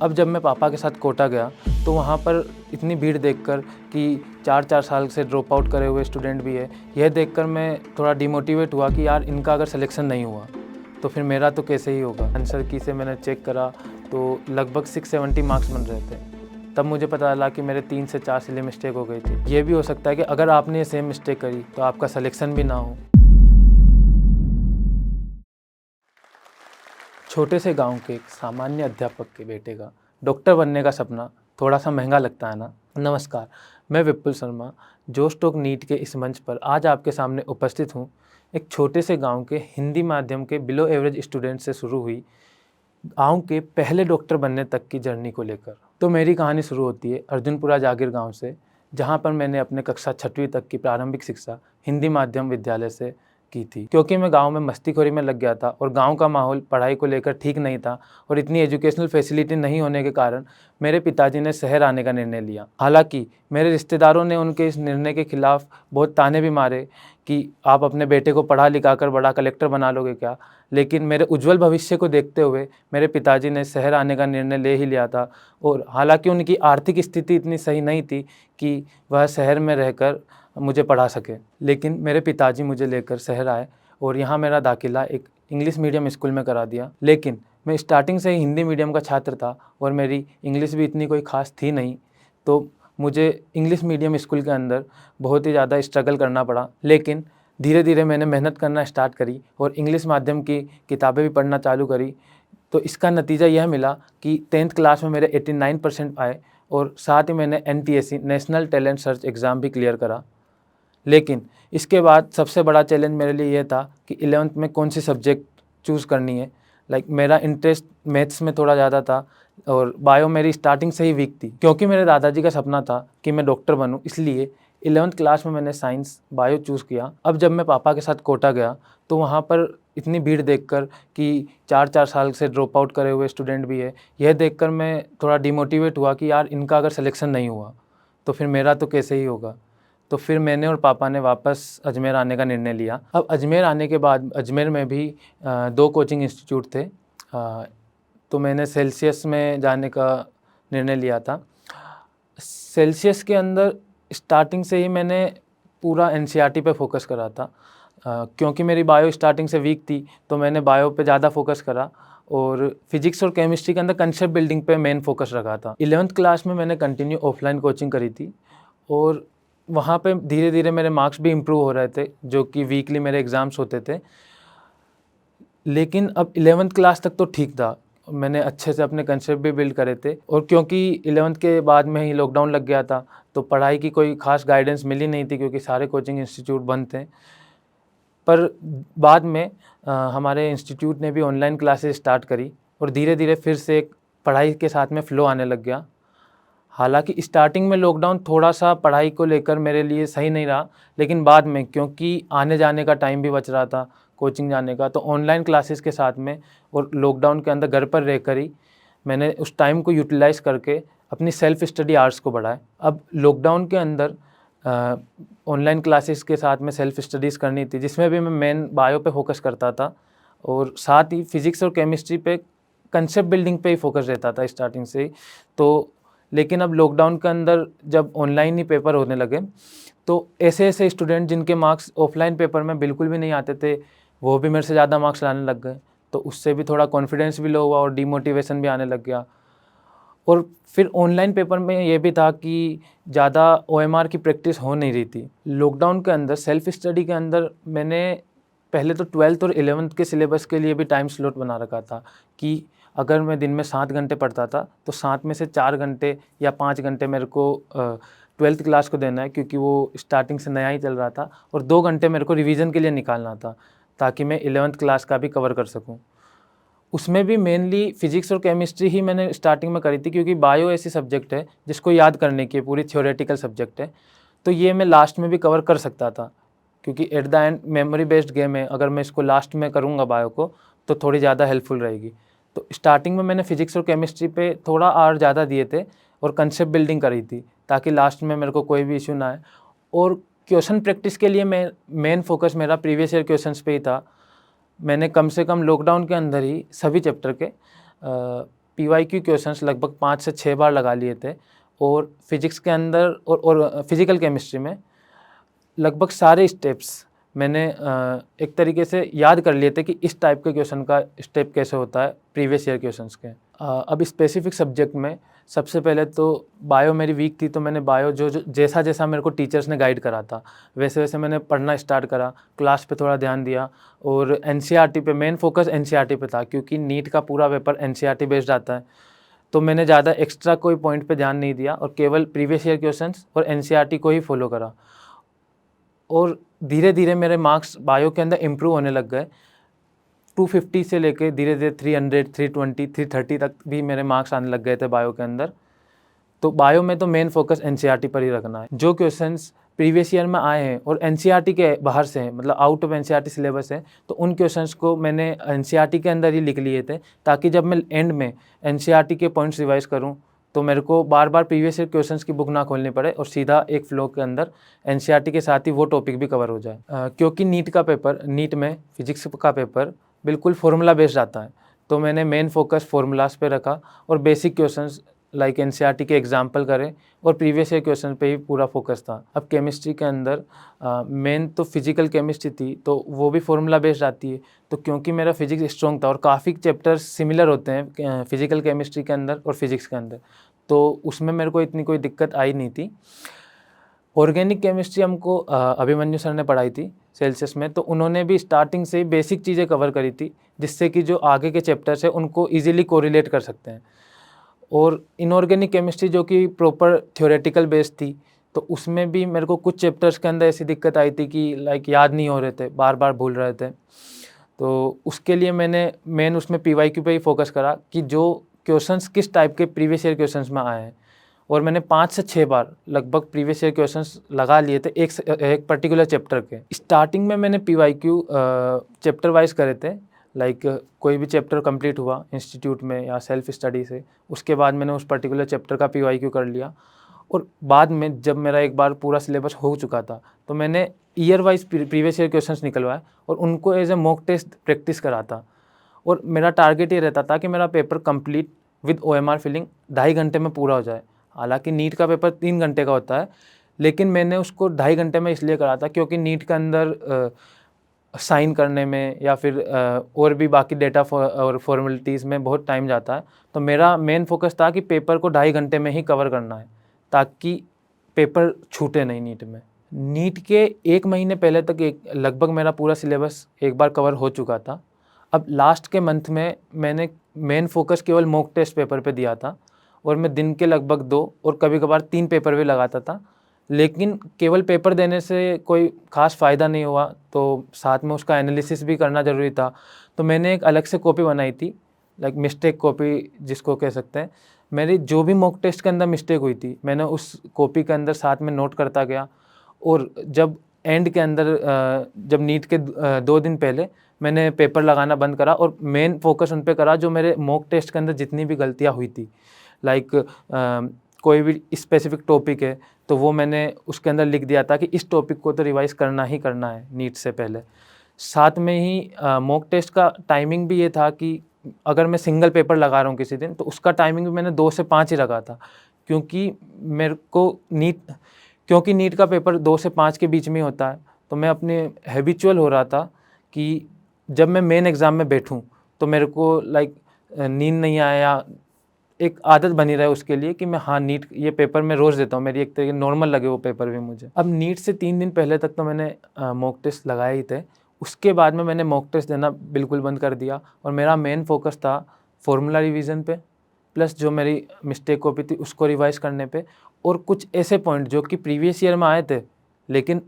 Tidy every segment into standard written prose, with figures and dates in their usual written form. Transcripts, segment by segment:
अब जब मैं पापा के साथ कोटा गया तो वहाँ पर इतनी भीड़ देखकर कि 4-4 साल से ड्रॉप आउट करे हुए स्टूडेंट भी है, यह देखकर मैं थोड़ा डिमोटिवेट हुआ कि यार इनका अगर सिलेक्शन नहीं हुआ तो फिर मेरा तो कैसे ही होगा। आंसर की से मैंने चेक करा तो लगभग 670 मार्क्स बन रहे थे। तब मुझे पता चला कि मेरे 3 से 4 सिले मिस्टेक हो गई थी। ये भी हो सकता है कि अगर आपने ये सेम मिस्टेक करी तो आपका सिलेक्शन भी ना हो। छोटे से गांव के एक सामान्य अध्यापक के बेटे का डॉक्टर बनने का सपना थोड़ा सा महंगा लगता है ना। नमस्कार, मैं विपुल शर्मा जोश टॉक नीट के इस मंच पर आज आपके सामने उपस्थित हूँ। एक छोटे से गांव के हिंदी माध्यम के बिलो एवरेज स्टूडेंट से शुरू हुई गांव के पहले डॉक्टर बनने तक की जर्नी को लेकर। तो मेरी कहानी शुरू होती है अर्जुनपुरा जागीर गाँव से, जहाँ पर मैंने अपने कक्षा 6वीं तक की प्रारंभिक शिक्षा हिंदी माध्यम विद्यालय से की थी। क्योंकि मैं गांव में मस्तीखोरी में लग गया था और गांव का माहौल पढ़ाई को लेकर ठीक नहीं था और इतनी एजुकेशनल फैसिलिटी नहीं होने के कारण मेरे पिताजी ने शहर आने का निर्णय लिया। हालांकि मेरे रिश्तेदारों ने उनके इस निर्णय के खिलाफ बहुत ताने भी मारे कि आप अपने बेटे को पढ़ा लिखा कर बड़ा कलेक्टर बना लोगे क्या, लेकिन मेरे उज्जवल भविष्य को देखते हुए मेरे पिताजी ने शहर आने का निर्णय ले ही लिया था। और हालांकि उनकी आर्थिक स्थिति इतनी सही नहीं थी कि वह शहर में रहकर मुझे पढ़ा सके, लेकिन मेरे पिताजी मुझे लेकर शहर आए और यहाँ मेरा दाखिला एक इंग्लिश मीडियम स्कूल में करा दिया। लेकिन मैं स्टार्टिंग से ही हिंदी मीडियम का छात्र था और मेरी इंग्लिश भी इतनी कोई ख़ास थी नहीं, तो मुझे इंग्लिश मीडियम स्कूल के अंदर बहुत ही ज़्यादा स्ट्रगल करना पड़ा। लेकिन धीरे धीरे मैंने मेहनत करना स्टार्ट करी और इंग्लिश माध्यम की किताबें भी पढ़ना चालू करी। तो इसका नतीजा यह मिला कि 10th क्लास में मेरे 89% आए और साथ ही मैंने NTSE national talent search exam भी क्लियर करा। लेकिन इसके बाद सबसे बड़ा चैलेंज मेरे लिए यह था कि 11th में कौन सी सब्जेक्ट चूज़ करनी है। मेरा इंटरेस्ट मैथ्स में थोड़ा ज़्यादा था और बायो मेरी स्टार्टिंग से ही वीक थी। क्योंकि मेरे दादाजी का सपना था कि मैं डॉक्टर बनूं, इसलिए 11th क्लास में मैंने साइंस बायो चूज़ किया। अब जब मैं पापा के साथ कोटा गया तो वहाँ पर इतनी भीड़ देखकर कि 4-4 साल से ड्रॉप आउट करे हुए स्टूडेंट भी है, यह देखकर मैं थोड़ा डिमोटिवेट हुआ कि यार इनका अगर सिलेक्शन नहीं हुआ तो फिर मेरा तो कैसे ही होगा। तो फिर मैंने और पापा ने वापस अजमेर आने का निर्णय लिया। अब अजमेर आने के बाद अजमेर में भी 2 कोचिंग इंस्टीट्यूट थे, तो मैंने सेल्सियस में जाने का निर्णय लिया था। सेल्सियस के अंदर स्टार्टिंग से ही मैंने पूरा NCERT पे फोकस करा था। क्योंकि मेरी बायो स्टार्टिंग से वीक थी तो मैंने बायो पे ज़्यादा फोकस करा और फिजिक्स और केमिस्ट्री के अंदर कंसेप्ट बिल्डिंग पे मेन फोकस रखा था। 11th क्लास में मैंने कंटिन्यू ऑफलाइन कोचिंग करी थी और वहाँ पे धीरे धीरे मेरे मार्क्स भी इम्प्रूव हो रहे थे, जो कि वीकली मेरे एग्ज़ाम्स होते थे। लेकिन अब 11th क्लास तक तो ठीक था, मैंने अच्छे से अपने कंसेप्ट भी बिल्ड करे थे। और क्योंकि 11th के बाद में ही लॉकडाउन लग गया था तो पढ़ाई की कोई ख़ास गाइडेंस मिली नहीं थी क्योंकि सारे कोचिंग इंस्टीट्यूट बंद थे। पर बाद में हमारे इंस्टीट्यूट ने भी ऑनलाइन क्लासेस स्टार्ट करी और धीरे धीरे फिर से एक पढ़ाई के साथ में फ़्लो आने लग गया। हालांकि स्टार्टिंग में लॉकडाउन थोड़ा सा पढ़ाई को लेकर मेरे लिए सही नहीं रहा, लेकिन बाद में क्योंकि आने जाने का टाइम भी बच रहा था कोचिंग जाने का, तो ऑनलाइन क्लासेस के साथ में और लॉकडाउन के अंदर घर पर रहकर ही मैंने उस टाइम को यूटिलाइज़ करके अपनी सेल्फ स्टडी आवर्स को बढ़ाए। अब लॉकडाउन के अंदर ऑनलाइन क्लासेस के साथ में सेल्फ स्टडीज़ करनी थी, जिसमें भी मैं मेन बायो पे फोकस करता था और साथ ही फिज़िक्स और केमिस्ट्री पे कंसेप्ट बिल्डिंग पे ही फोकस रहता था स्टार्टिंग से ही। तो लेकिन अब लॉकडाउन के अंदर जब ऑनलाइन ही पेपर होने लगे तो ऐसे ऐसे स्टूडेंट जिनके मार्क्स ऑफलाइन पेपर में बिल्कुल भी नहीं आते थे वो भी मेरे से ज़्यादा मार्क्स लाने लग गए। तो उससे भी थोड़ा कॉन्फिडेंस भी लो हुआ और डीमोटिवेशन भी आने लग गया। और फिर ऑनलाइन पेपर में ये भी था कि ज़्यादा OMR की प्रैक्टिस हो नहीं रही थी। लॉकडाउन के अंदर सेल्फ स्टडी के अंदर मैंने पहले तो 12th और 11th के सिलेबस के लिए भी टाइम स्लॉट बना रखा था कि अगर मैं दिन में 7 घंटे पढ़ता था तो 7 में से 4 घंटे या 5 घंटे मेरे को 12th क्लास को देना है, क्योंकि वो स्टार्टिंग से नया ही चल रहा था, और 2 घंटे मेरे को रिवीजन के लिए निकालना था ताकि मैं 11th क्लास का भी कवर कर सकूं। उसमें भी मेनली फिजिक्स और केमिस्ट्री ही मैंने स्टार्टिंग में करी थी, क्योंकि बायो ऐसी सब्जेक्ट है जिसको याद करने की पूरी थ्योरेटिकल सब्जेक्ट है, तो ये मैं लास्ट में भी कवर कर सकता था, क्योंकि at the end memory based game है। अगर मैं इसको लास्ट में करूँगा बायो को तो थोड़ी ज़्यादा हेल्पफुल रहेगी। तो स्टार्टिंग में मैंने फिजिक्स और केमिस्ट्री पे थोड़ा और ज़्यादा दिए थे और कंसेप्ट बिल्डिंग करी थी ताकि लास्ट में मेरे को कोई भी इशू ना आए। और क्वेश्चन प्रैक्टिस के लिए मैं मेन फोकस मेरा प्रीवियस ईयर क्वेश्चंस पे ही था। मैंने कम से कम लॉकडाउन के अंदर ही सभी चैप्टर के पीवाईक्यू क्वेश्चंस लगभग 5 से 6 बार लगा लिए थे और फिजिक्स के अंदर और फिजिकल केमिस्ट्री में लगभग सारे स्टेप्स मैंने एक तरीके से याद कर लिए थे कि इस टाइप के क्वेश्चन का स्टेप कैसे होता है प्रीवियस ईयर क्वेश्चंस के। अब स्पेसिफिक सब्जेक्ट में सबसे पहले तो बायो मेरी वीक थी, तो मैंने बायो जो जैसा जैसा मेरे को टीचर्स ने गाइड करा था वैसे वैसे मैंने पढ़ना स्टार्ट करा, क्लास पे थोड़ा ध्यान दिया और एनसीईआरटी पे मेन फोकस एनसीईआरटी पे था क्योंकि नीट का पूरा पेपर एनसीईआरटी बेस्ड आता है। तो मैंने ज़्यादा एक्स्ट्रा कोई पॉइंट पे ध्यान नहीं दिया और केवल प्रीवियस ईयर क्वेश्चंस और एनसीईआरटी को ही फॉलो करा और धीरे धीरे मेरे मार्क्स बायो के अंदर इम्प्रूव होने लग गए। 250 से लेके धीरे धीरे 300, 320, 330 तक भी मेरे मार्क्स आने लग गए थे बायो के अंदर। तो बायो में तो मेन फोकस एनसीईआरटी पर ही रखना है। जो क्वेश्चंस प्रीवियस ईयर में आए हैं और एनसीईआरटी के बाहर से हैं, मतलब आउट ऑफ एनसीईआरटी सिलेबस है, तो उन क्वेश्चंस को मैंने एनसीईआरटी के अंदर ही लिख लिए थे ताकि जब मैं एंड में एनसीईआरटी के पॉइंट्स रिवाइज करूँ तो मेरे को बार बार प्रीवियस ईयर क्वेश्चंस की बुक ना खोलनी पड़े और सीधा एक फ्लो के अंदर एनसीईआरटी के साथ ही वो टॉपिक भी कवर हो जाए। क्योंकि नीट में फिजिक्स का पेपर बिल्कुल फॉर्मूला बेस्ड आता है, तो मैंने मेन फोकस फार्मूलाज पे रखा और बेसिक क्वेश्चंस लाइक एनसीईआरटी के एग्जाम्पल करें और प्रीवियस ईयर क्वेश्चन पे ही पूरा फोकस था। अब केमिस्ट्री के अंदर मेन तो फिजिकल केमिस्ट्री थी, तो वो भी फार्मूला बेस्ड आती है। तो क्योंकि मेरा फिजिक्स स्ट्रॉन्ग था और काफ़ी चैप्टर्स सिमिलर होते हैं फिजिकल केमिस्ट्री के अंदर और फिजिक्स के अंदर, तो उसमें मेरे को इतनी कोई दिक्कत आई नहीं थी। ऑर्गेनिक केमिस्ट्री हमको अभिमन्यु सर ने पढ़ाई थी सेल्सियस में, तो उन्होंने भी स्टार्टिंग से ही बेसिक चीज़ें कवर करी थी जिससे कि जो आगे के चैप्टर्स है उनको ईजिली कोरिलेट कर सकते हैं। और इनऑर्गेनिक केमिस्ट्री जो कि प्रॉपर थ्योरेटिकल बेस्ड थी, तो उसमें भी मेरे को कुछ चैप्टर्स के अंदर ऐसी दिक्कत आई थी कि लाइक याद नहीं हो रहे थे, बार बार भूल रहे थे। तो उसके लिए मैंने मेन उसमें पीवाईक्यू पे ही फोकस करा कि जो क्वेश्चंस किस टाइप के प्रीवियस ईयर क्वेश्चंस में आए हैं, और मैंने 5 से 6 बार लगभग प्रीवियस ईयर क्वेश्चंस लगा लिए थे एक पर्टिकुलर चैप्टर के। स्टार्टिंग में मैंने पीवाईक्यू चैप्टर वाइज करे थे, लाइक कोई भी चैप्टर कंप्लीट हुआ इंस्टीट्यूट में या सेल्फ स्टडी से, उसके बाद मैंने उस पर्टिकुलर चैप्टर का पीवाईक्यू कर लिया। और बाद में जब मेरा एक बार पूरा सिलेबस हो चुका था तो मैंने year wise previous year questions निकलवाए और उनको as a mock test practice करा था। और मेरा टारगेट ये रहता था कि मेरा paper complete with OMR filling 2.5 घंटे में पूरा हो जाए। हालांकि नीट का पेपर 3 घंटे का होता है, लेकिन मैंने उसको 2.5 घंटे में इसलिए करा था क्योंकि नीट के अंदर साइन करने में या फिर और भी बाकी डेटा और फॉर्मेलिटीज़ में बहुत टाइम जाता है। तो मेरा मेन फोकस था कि पेपर को 2.5 घंटे में ही कवर करना है ताकि पेपर छूटे नहीं नीट में। नीट के 1 महीने पहले तक लगभग मेरा पूरा सिलेबस एक बार कवर हो चुका था। अब लास्ट के मंथ में मैंने मेन फोकस केवल मॉक टेस्ट पेपर पे दिया था और मैं दिन के लगभग 2 और कभी कभार 3 पेपर भी लगाता था, लेकिन केवल पेपर देने से कोई ख़ास फ़ायदा नहीं हुआ, तो साथ में उसका एनालिसिस भी करना ज़रूरी था। तो मैंने एक अलग से कॉपी बनाई थी, लाइक मिस्टेक कॉपी जिसको कह सकते हैं। मेरी जो भी मॉक टेस्ट के अंदर मिस्टेक हुई थी मैंने उस कॉपी के अंदर साथ में नोट करता गया, और जब एंड के अंदर जब नीट के 2 दिन पहले मैंने पेपर लगाना बंद करा और मेन फोकस उन पे करा जो मेरे मॉक टेस्ट के अंदर जितनी भी गलतियाँ हुई थी। लाइक कोई भी स्पेसिफिक टॉपिक है तो वो मैंने उसके अंदर लिख दिया था कि इस टॉपिक को तो रिवाइज करना ही करना है नीट से पहले। साथ में ही मॉक टेस्ट का टाइमिंग भी ये था कि अगर मैं सिंगल पेपर लगा रहा हूँ किसी दिन तो उसका टाइमिंग भी मैंने 2 से 5 ही रखा था, क्योंकि मेरे को नीट का पेपर 2 से 5 के बीच में ही होता है। तो मैं अपने हैबिचुअल हो रहा था कि जब मैं मेन एग्ज़ाम में बैठूं तो मेरे को लाइक नींद नहीं आए या एक आदत बनी रहे उसके लिए कि मैं नीट ये पेपर मैं रोज़ देता हूँ, मेरी एक तरीके नॉर्मल लगे वो पेपर भी मुझे। अब नीट से 3 दिन पहले तक तो मैंने मॉक टेस्ट लगाए ही थे, उसके बाद में मैंने मॉक टेस्ट देना बिल्कुल बंद कर दिया और मेरा मेन फोकस था फॉर्मूला रिवीजन पे, प्लस जो मेरी मिस्टेक कॉपी थी उसको रिवाइज करने पे, और कुछ ऐसे पॉइंट जो कि प्रीवियस ईयर में आए थे लेकिन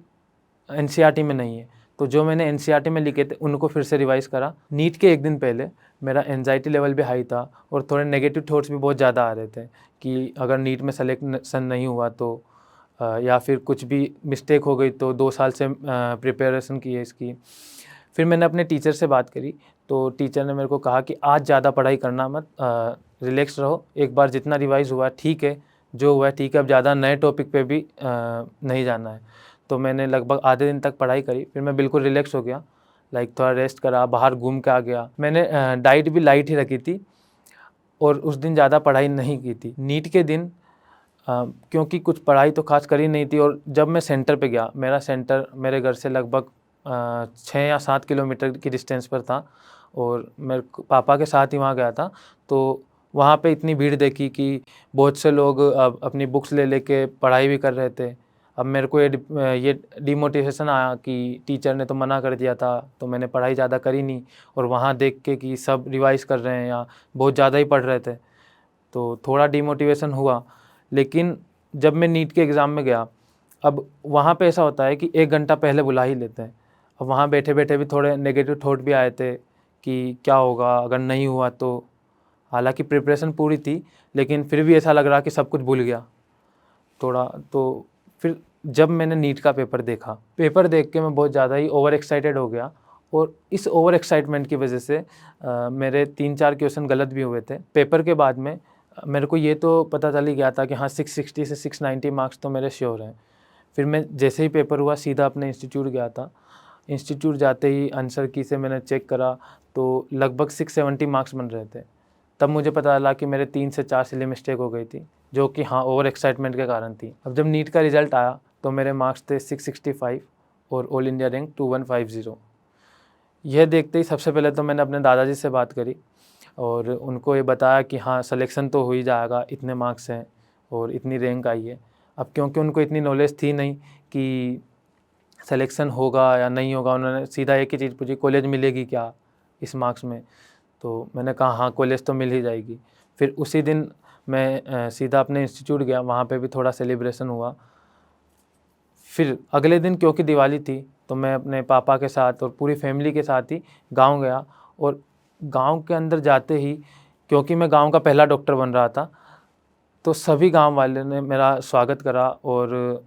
एनसीईआरटी में नहीं है, तो जो मैंने एनसीईआरटी में लिखे थे उनको फिर से रिवाइज करा। नीट के 1 दिन पहले मेरा एंजाइटी लेवल भी हाई था और थोड़े नेगेटिव थॉट्स भी बहुत ज़्यादा आ रहे थे कि अगर नीट में सिलेक्शन नहीं हुआ तो या फिर कुछ भी मिस्टेक हो गई तो 2 साल से प्रिपरेशन की है इसकी। फिर मैंने अपने टीचर से बात करी तो टीचर ने मेरे को कहा कि आज ज़्यादा पढ़ाई करना मत, रिलैक्स रहो, एक बार जितना रिवाइज़ हुआ ठीक है, जो हुआ ठीक है, अब ज़्यादा नए टॉपिक पे भी नहीं जाना है। तो मैंने लगभग आधे दिन तक पढ़ाई करी, फिर मैं बिल्कुल रिलैक्स हो गया, लाइक थोड़ा रेस्ट करा, बाहर घूम के आ गया। मैंने डाइट भी लाइट ही रखी थी। और उस दिन ज़्यादा पढ़ाई नहीं की थी। नीट के दिन क्योंकि कुछ पढ़ाई तो खास करी नहीं थी, और जब मैं सेंटर पे गया, मेरा सेंटर मेरे घर से लगभग 6 या 7 किलोमीटर की डिस्टेंस पर था, और मेरे पापा के साथ ही वहाँ गया था। तो वहाँ पे इतनी भीड़ देखी कि बहुत से लोग अब अपनी बुक्स ले लेके पढ़ाई भी कर रहे थे। अब मेरे को ये डिमोटिवेशन आया कि टीचर ने तो मना कर दिया था, तो मैंने पढ़ाई ज़्यादा करी नहीं, और वहाँ देख के कि सब रिवाइज़ कर रहे हैं या बहुत ज़्यादा ही पढ़ रहे थे, तो थोड़ा डिमोटिवेशन हुआ। लेकिन जब मैं नीट के एग्ज़ाम में गया, अब वहाँ पे ऐसा होता है कि 1 घंटा पहले बुला ही लेते हैं। अब वहाँ बैठे-बैठे भी थोड़े नेगेटिव थॉट भी आए थे कि क्या होगा अगर नहीं हुआ तो। हालाँकि प्रिपरेशन पूरी थी, लेकिन फिर भी ऐसा लग रहा कि सब कुछ भूल गया थोड़ा। तो फिर जब मैंने नीट का पेपर देखा, पेपर देख के मैं बहुत ज़्यादा ही ओवर एक्साइटेड हो गया, और इस ओवर एक्साइटमेंट की वजह से मेरे 3-4 क्वेश्चन गलत भी हुए थे। पेपर के बाद में मेरे को ये तो पता चल ही गया था कि हाँ 660 से 690 मार्क्स तो मेरे श्योर हैं। फिर मैं जैसे ही पेपर हुआ सीधा अपने इंस्टीट्यूट गया था। इंस्टीट्यूट जाते ही आंसर की से मैंने चेक करा तो लगभग 670 मार्क्स बन रहे थे। तब मुझे पता चला कि मेरे 3 से 4 सिली मिस्टेक हो गई थी, जो कि हाँ ओवर एक्साइटमेंट के कारण थी। अब जब नीट का रिज़ल्ट आया तो मेरे मार्क्स थे 665 और ऑल इंडिया रैंक 2150। यह देखते ही सबसे पहले तो मैंने अपने दादाजी से बात करी और उनको ये बताया कि हाँ सिलेक्शन तो हो ही जाएगा, इतने मार्क्स हैं और इतनी रैंक आई है। अब क्योंकि उनको इतनी नॉलेज थी नहीं कि सिलेक्शन होगा या नहीं होगा, उन्होंने सीधा एक ही चीज़ पूछी, कॉलेज मिलेगी क्या इस मार्क्स में? तो मैंने कहा हाँ कॉलेज तो मिल ही जाएगी। फिर उसी दिन मैं सीधा अपने इंस्टीट्यूट गया, वहाँ पे भी थोड़ा सेलिब्रेशन हुआ। फिर अगले दिन क्योंकि दिवाली थी तो मैं अपने पापा के साथ और पूरी फैमिली के साथ ही गांव गया, और गांव के अंदर जाते ही क्योंकि मैं गांव का पहला डॉक्टर बन रहा था, तो सभी गांव वाले ने मेरा स्वागत करा और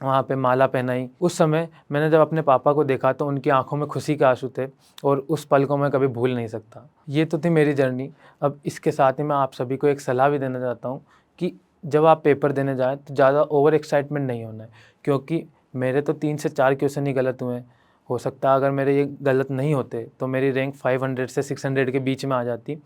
वहाँ पे माला पहनाई। उस समय मैंने जब अपने पापा को देखा तो उनकी आंखों में खुशी के आंसू थे, और उस पल को मैं कभी भूल नहीं सकता। ये तो थी मेरी जर्नी। अब इसके साथ ही मैं आप सभी को एक सलाह भी देना चाहता हूँ कि जब आप पेपर देने जाएँ तो ज़्यादा ओवर एक्साइटमेंट नहीं होना है, क्योंकि मेरे तो 3 से 4 क्वेश्चन ही गलत हुए हैं। हो सकता है अगर मेरे ये गलत नहीं होते तो मेरी रैंक 500 से 600 के बीच में आ जाती।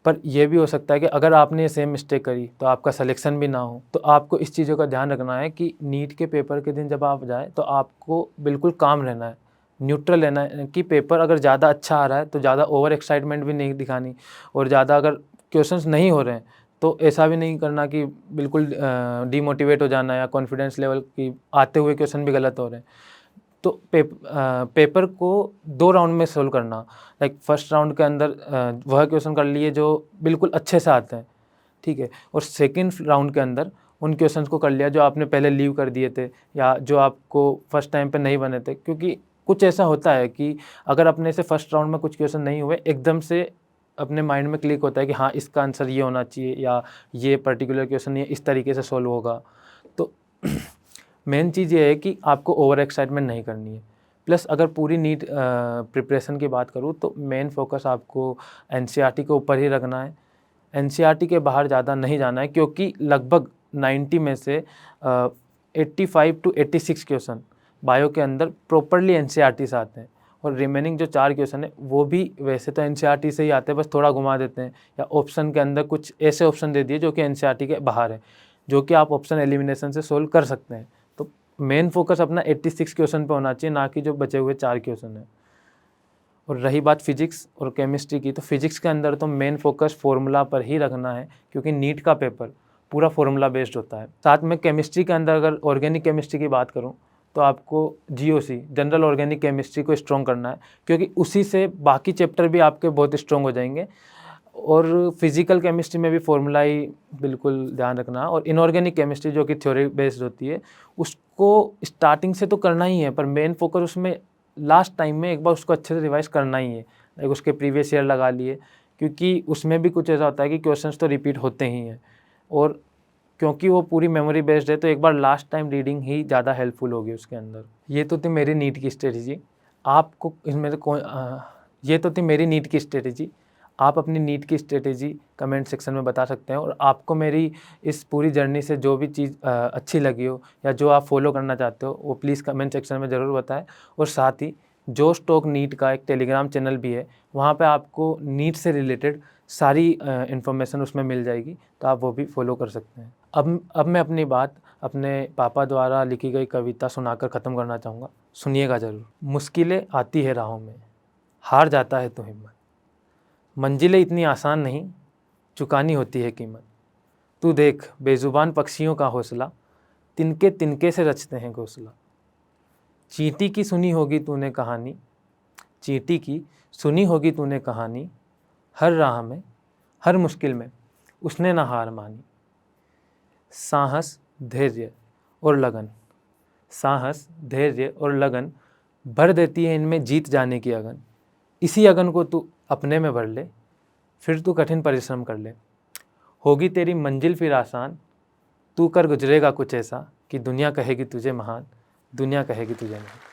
पर यह भी हो सकता है कि अगर आपने ये सेम मिस्टेक करी तो आपका सिलेक्शन भी ना हो। तो आपको इस चीज़ों का ध्यान रखना है कि नीट के पेपर के दिन जब आप जाएँ तो आपको बिल्कुल काम रहना है, न्यूट्रल रहना है कि पेपर अगर ज़्यादा अच्छा आ रहा है तो ज़्यादा ओवर एक्साइटमेंट भी नहीं दिखानी, और ज़्यादा अगर क्वेश्चंस नहीं हो रहे हैं तो ऐसा भी नहीं करना कि बिल्कुल डीमोटिवेट हो जाना या कॉन्फिडेंस लेवल की आते हुए क्वेश्चन भी गलत हो रहे हैं। तो पेपर को 2 राउंड में सोल्व करना, लाइक फर्स्ट राउंड के अंदर वह क्वेश्चन कर लिए जो बिल्कुल अच्छे से आते हैं, ठीक है, और सेकंड राउंड के अंदर उन क्वेश्चंस को कर लिया जो आपने पहले लीव कर दिए थे या जो आपको फर्स्ट टाइम पे नहीं बने थे। क्योंकि कुछ ऐसा होता है कि अगर अपने से फर्स्ट राउंड में कुछ क्वेश्चन नहीं हुए, एकदम से अपने माइंड में क्लिक होता है कि हाँ इसका आंसर ये होना चाहिए या ये पर्टिकुलर क्वेश्चन ये इस तरीके से सोल्व होगा। तो मेन चीज़ ये है कि आपको ओवर एक्साइटमेंट नहीं करनी है। प्लस अगर पूरी नीट प्रिपरेशन की बात करूँ तो मेन फोकस आपको एनसीईआरटी के ऊपर ही रखना है। एनसीईआरटी के बाहर ज़्यादा नहीं जाना है, क्योंकि लगभग 90 में से 85 टू 86 क्वेश्चन बायो के अंदर प्रॉपरली एनसीईआरटी से आते हैं, और रिमेनिंग जो 4 क्वेश्चन है वो भी वैसे तो एनसीईआरटी से ही आते हैं, बस थोड़ा घुमा देते हैं या ऑप्शन के अंदर कुछ ऐसे ऑप्शन दे दिए जो कि एनसीईआरटी के बाहर है, जो कि आप ऑप्शन एलिमिनेशन से सोल्व कर सकते हैं। तो मेन फोकस अपना 86 क्वेश्चन पे होना चाहिए, ना कि जो बचे हुए 4 क्वेश्चन हैं। और रही बात फिजिक्स और केमिस्ट्री की, तो फिजिक्स के अंदर तो मेन फोकस फार्मूला पर ही रखना है, क्योंकि नीट का पेपर पूरा फार्मूला बेस्ड होता है। साथ में केमिस्ट्री के अंदर अगर ऑर्गेनिक केमिस्ट्री की बात करूं तो आपको जीओसी जनरल ऑर्गेनिक केमिस्ट्री को स्ट्रॉन्ग करना है, क्योंकि उसी से बाकी चैप्टर भी आपके बहुत स्ट्रॉन्ग हो जाएंगे। और फिजिकल केमिस्ट्री में भी फार्मूला ही बिल्कुल ध्यान रखना, और इनऑर्गेनिक केमिस्ट्री जो कि थ्योरी बेस्ड होती है उसको स्टार्टिंग से तो करना ही है, पर मेन फोकस उसमें लास्ट टाइम में एक बार उसको अच्छे से रिवाइज करना ही है, लाइक उसके प्रीवियस ईयर लगा लिए, क्योंकि उसमें भी कुछ ऐसा होता है कि क्वेश्चंस तो रिपीट होते ही हैं, और क्योंकि वो पूरी मेमोरी बेस्ड है तो एक बार लास्ट टाइम रीडिंग ही ज़्यादा हेल्पफुल होगी उसके अंदर। ये तो थी मेरी नीट की स्ट्रेटजी। आपको इसमें से ये तो थी मेरी नीट की स्ट्रेटजी। आप अपनी नीट की स्ट्रेटजी कमेंट सेक्शन में बता सकते हैं, और आपको मेरी इस पूरी जर्नी से जो भी चीज़ अच्छी लगी हो या जो आप फॉलो करना चाहते हो वो प्लीज़ कमेंट सेक्शन में ज़रूर बताएं। और साथ ही जोश टॉक नीट का एक टेलीग्राम चैनल भी है, वहाँ पे आपको नीट से रिलेटेड सारी इन्फॉर्मेशन उसमें मिल जाएगी, तो आप वो भी फॉलो कर सकते हैं। अब मैं अपनी बात अपने पापा द्वारा लिखी गई कविता सुनाकर ख़त्म करना चाहूँगा, सुनिएगा ज़रूर। मुश्किलें आती है राहों में, हार जाता है तो हिम्मत, मंजिलें इतनी आसान नहीं, चुकानी होती है कीमत। तू देख बेज़ुबान पक्षियों का हौसला, तिनके तिनके से रचते हैं घोंसला। चींटी की सुनी होगी तूने कहानी, चींटी की सुनी होगी तूने कहानी, हर राह में हर मुश्किल में उसने ना हार मानी। साहस धैर्य और लगन, साहस धैर्य और लगन भर देती है इनमें जीत जाने की अगन। इसी अगन को तू अपने में भर ले, फिर तू कठिन परिश्रम कर ले। होगी तेरी मंजिल फिर आसान, तू कर गुजरेगा कुछ ऐसा कि दुनिया कहेगी तुझे महान, दुनिया कहेगी तुझे महान।